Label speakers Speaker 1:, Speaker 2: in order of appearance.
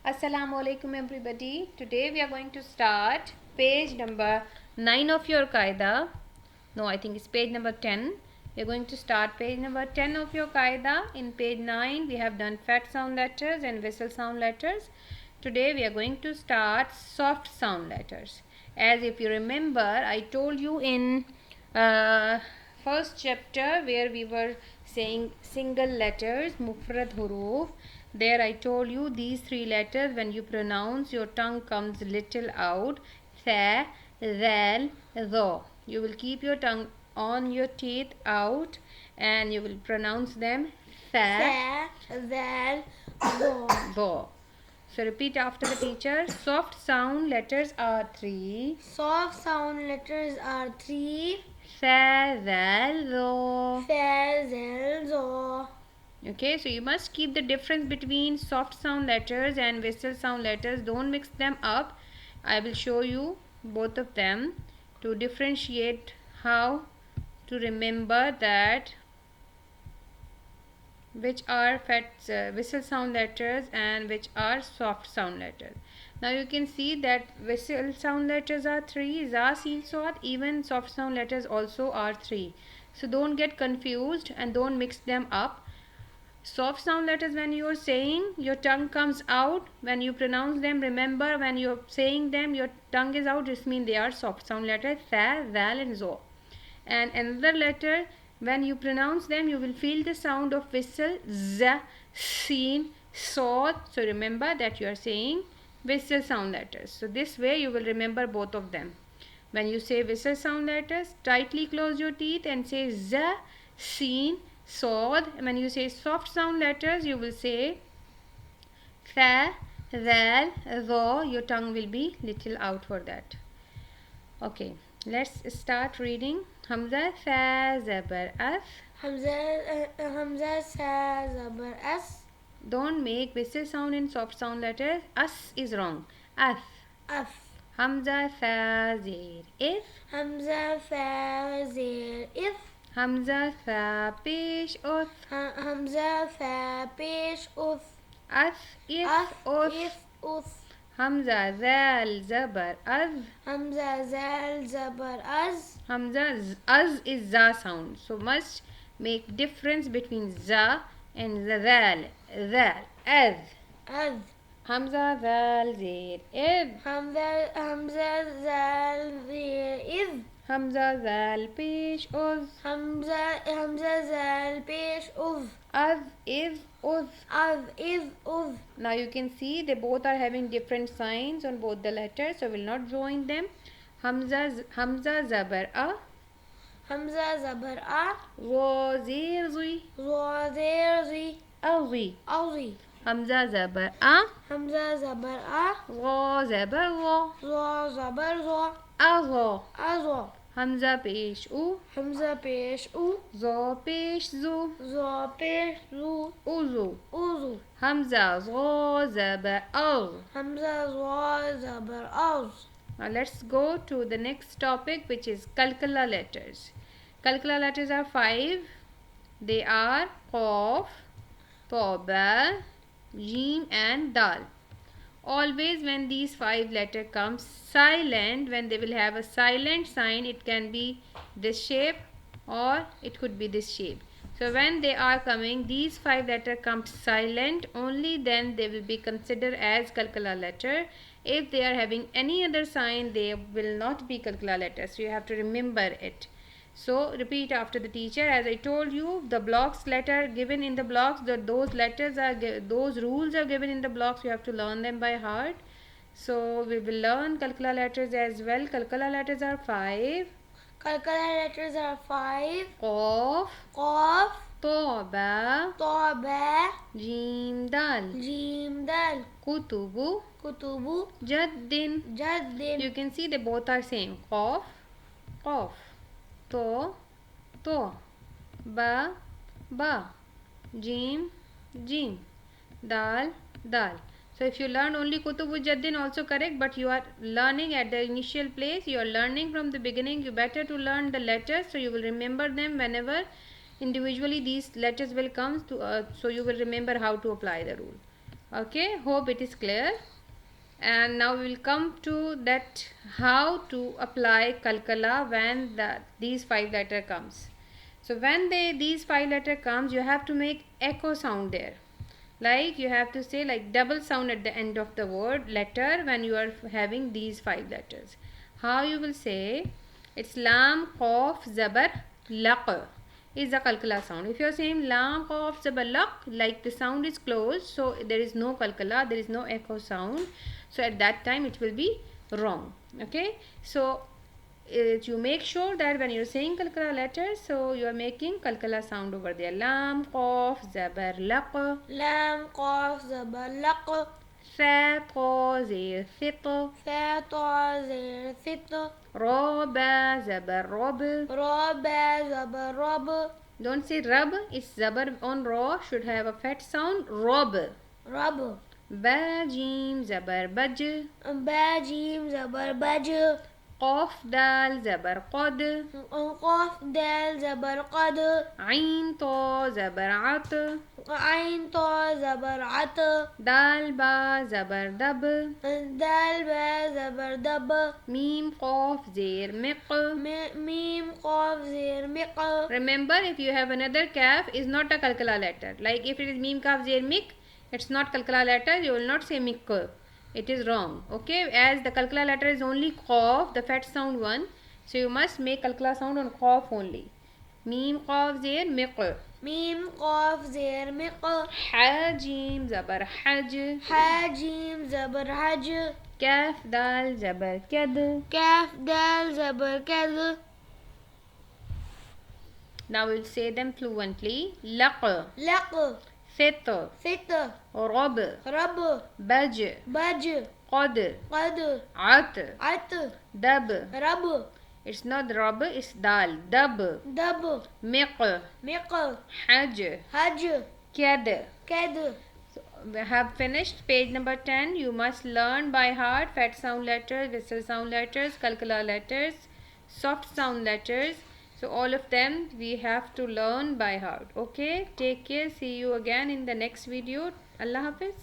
Speaker 1: Assalamu alaikum everybody. Today we are going to start page number 9 of your Qaida. No, I think it's page number 10. We are going to start page number 10 of your Qaida. In page 9 we have done fat sound letters and vowel sound letters. Today we are going to start soft sound letters. As if you remember, I told you in first chapter where we were saying single letters, mufrad huruf. There I told you these three letters, when you pronounce, your tongue comes little out. Tha, zal, tho. You will keep your tongue on your teeth out and you will pronounce them tha,
Speaker 2: Zal, Zo.
Speaker 1: tho. So repeat after the teacher. Soft sound letters are three.
Speaker 2: Soft sound letters are three.
Speaker 1: Tha, zal, tho.
Speaker 2: Fa, Zal, Zo.
Speaker 1: Okay, so you must keep the difference between soft sound letters and vowel sound letters. Don't mix them up. I will show you both of them to differentiate how to remember that which are vowel sound letters and which are soft sound letters. Now you can see that vowel sound letters are three. Za, sin, swat. Even soft sound letters also are three. So don't get confused and don't mix them up. Soft sound letters, when you are saying, your tongue comes out. When you pronounce them, remember when you are saying them, your tongue is out. This means they are soft sound letters. Tha, zal and zo. And another letter, when you pronounce them, you will feel the sound of whistle. Z, sin, sod. So remember that you are saying whistle sound letters. So this way you will remember both of them. When you say whistle sound letters, tightly close your teeth and say Z, sin, sod. And when you say soft sound letters, you will say tha, zal, tho. Your tongue will be little out for that. Okay, let's start reading. Hamza, fa, zabar, as.
Speaker 2: Hamza, Sa, Zabar, As.
Speaker 1: Don't make whistle sound in soft sound letters. As is wrong. As.
Speaker 2: Af.
Speaker 1: Hamza, fa, zir, if.
Speaker 2: Hamza, Fa, Zir, If.
Speaker 1: Hamza, fa, pesh, uth.
Speaker 2: Hamza, Fa, Pesh, Uth.
Speaker 1: As, if,
Speaker 2: Af,
Speaker 1: uth.
Speaker 2: If, Uth.
Speaker 1: Hamza, zal, zabar, az.
Speaker 2: Hamza, Zal, Zabar, Az.
Speaker 1: Hamza, az is za sound. So must make difference between za and zal. Zal, az.
Speaker 2: Az.
Speaker 1: Hamza, zal, zir, id.
Speaker 2: Hamza, Zal, Zir, Iz.
Speaker 1: Hamza, zal, pesh, uz.
Speaker 2: Hamza, Zal, Pesh, Uz.
Speaker 1: Az, is, uz.
Speaker 2: Az, Iz, Uz.
Speaker 1: Now you can see they both are having different signs on both the letters, so we'll not join them. Hamza, zabar, a.
Speaker 2: Hamza, Zabar, A.
Speaker 1: Zo, zir, zui.
Speaker 2: Zo, Zir, Zi.
Speaker 1: Azi.
Speaker 2: Azi.
Speaker 1: Hamza, zabar, a.
Speaker 2: Hamza, Zabar, A.
Speaker 1: Zo, zabar, zo.
Speaker 2: Zo, Zabar, Zo.
Speaker 1: Azo.
Speaker 2: Azo.
Speaker 1: Hamza, pesh, u.
Speaker 2: Hamza, Pesh, U.
Speaker 1: Zo, pesh, zu.
Speaker 2: Zo, Pesh, Zu.
Speaker 1: Uzu.
Speaker 2: Uzu.
Speaker 1: Hamza, zo, zabar, az.
Speaker 2: Hamza, Zo, Zabar, Az.
Speaker 1: Now let's go to the next topic, which is Qalqalah letters. Qalqalah letters are 5. They are Qaf, Ta, Ba, Jim and Dal. Always when these 5 letters come silent, when they will have a silent sign, it can be this shape or it could be this shape. So when they are coming, these 5 letters come silent, only then they will be considered as Qalqalah letter. If they are having any other sign, they will not be Qalqalah letters. So you have to remember it. So repeat after the teacher. As I told you, the blocks letter given in the blocks, those letters are those rules are given in the blocks. You have to learn them by heart. So we will learn Qalqalah letters as well. Qalqalah letters are 5.
Speaker 2: Qalqalah letters are 5.
Speaker 1: Qaf,
Speaker 2: Qaf.
Speaker 1: Ta, Ba,
Speaker 2: Ta, Ba.
Speaker 1: Jim, Dal.
Speaker 2: Jim, Dal.
Speaker 1: Kutubu,
Speaker 2: Kutubu.
Speaker 1: Jaddin.
Speaker 2: Jaddin.
Speaker 1: You can see they both are same. Qaf, Qaf. To, to. Ba, ba. Jim, jim. Dal, dal. So if you learn only Kutubu Jaddin, also correct, but you are learning at the initial place, you are learning from the beginning. You better to learn the letters so you will remember them whenever individually these letters will come to so you will remember how to apply the rule. Okay, hope it is clear. And now we will come to that how to apply Qalqalah when these 5 letter comes. So when these 5 letter comes, you have to make echo sound there. Like you have to say like double sound at the end of the word letter when you are having these 5 letters. How you will say? It's lam, qaf, zabar, laq is the Qalqalah sound. If you are saying lam, qaf, zabar, laq, like the sound is closed, so there is no Qalqalah, there is no echo sound. So at that time it will be wrong. Okay, so you make sure that when you're saying Qalqalah letters, so you are making Qalqalah sound over there. Lam, qaf, zabar, laq,
Speaker 2: لام قاف زبر لق
Speaker 1: fa, ta, zir, fit,
Speaker 2: فا طا زير ثت
Speaker 1: ra, ba, zabar, rob.
Speaker 2: را با زبر رب
Speaker 1: Don't say rub, it's zabar on ra, should have a fat sound. Rob.
Speaker 2: رب
Speaker 1: Ba, jim, zabar, baj.
Speaker 2: با جيم زبر بج
Speaker 1: Qaf, dal, zabar, qad.
Speaker 2: قاف دال زبر قد
Speaker 1: Ain, ta, zabar, at.
Speaker 2: عين طا زبر عط
Speaker 1: Dal, ba, zabar, dab.
Speaker 2: دال با زبر دب
Speaker 1: Mim, qaf, zir, miq.
Speaker 2: ميم قاف زير مق
Speaker 1: Remember, if you have another kaf, is not a Qalqalah letter. Like if it is mim, kaf, zir, mik, it's not Qalqalah letter. You will not say mik. It is wrong. Okay, as the Qalqalah letter is only qaf, the fat sound one. So you must make Qalqalah sound on qaf only. Mim, qaf, zir, miq.
Speaker 2: ميم قاف زير مق
Speaker 1: Ha, jim, zabar, haj.
Speaker 2: حا جيم زبر حج
Speaker 1: Kaf, dal, zabar, kad.
Speaker 2: كاف دال زبر كذ
Speaker 1: Now we'll say them fluently. Laq,
Speaker 2: لق
Speaker 1: fit,
Speaker 2: فت
Speaker 1: rob,
Speaker 2: رب
Speaker 1: baj,
Speaker 2: بج
Speaker 1: qad,
Speaker 2: قد
Speaker 1: at,
Speaker 2: عت
Speaker 1: dab.
Speaker 2: رب
Speaker 1: It's not rab, it's dal. Dab,
Speaker 2: دب
Speaker 1: miq,
Speaker 2: مق
Speaker 1: haj,
Speaker 2: حج
Speaker 1: kad.
Speaker 2: كد
Speaker 1: So we have finished page number 10. You must learn by heart fat sound letters, whistle sound letters, Qalqalah letters, soft sound letters. So all of them we have to learn by heart. Okay, take care. See you again in the next video. Allah Hafiz.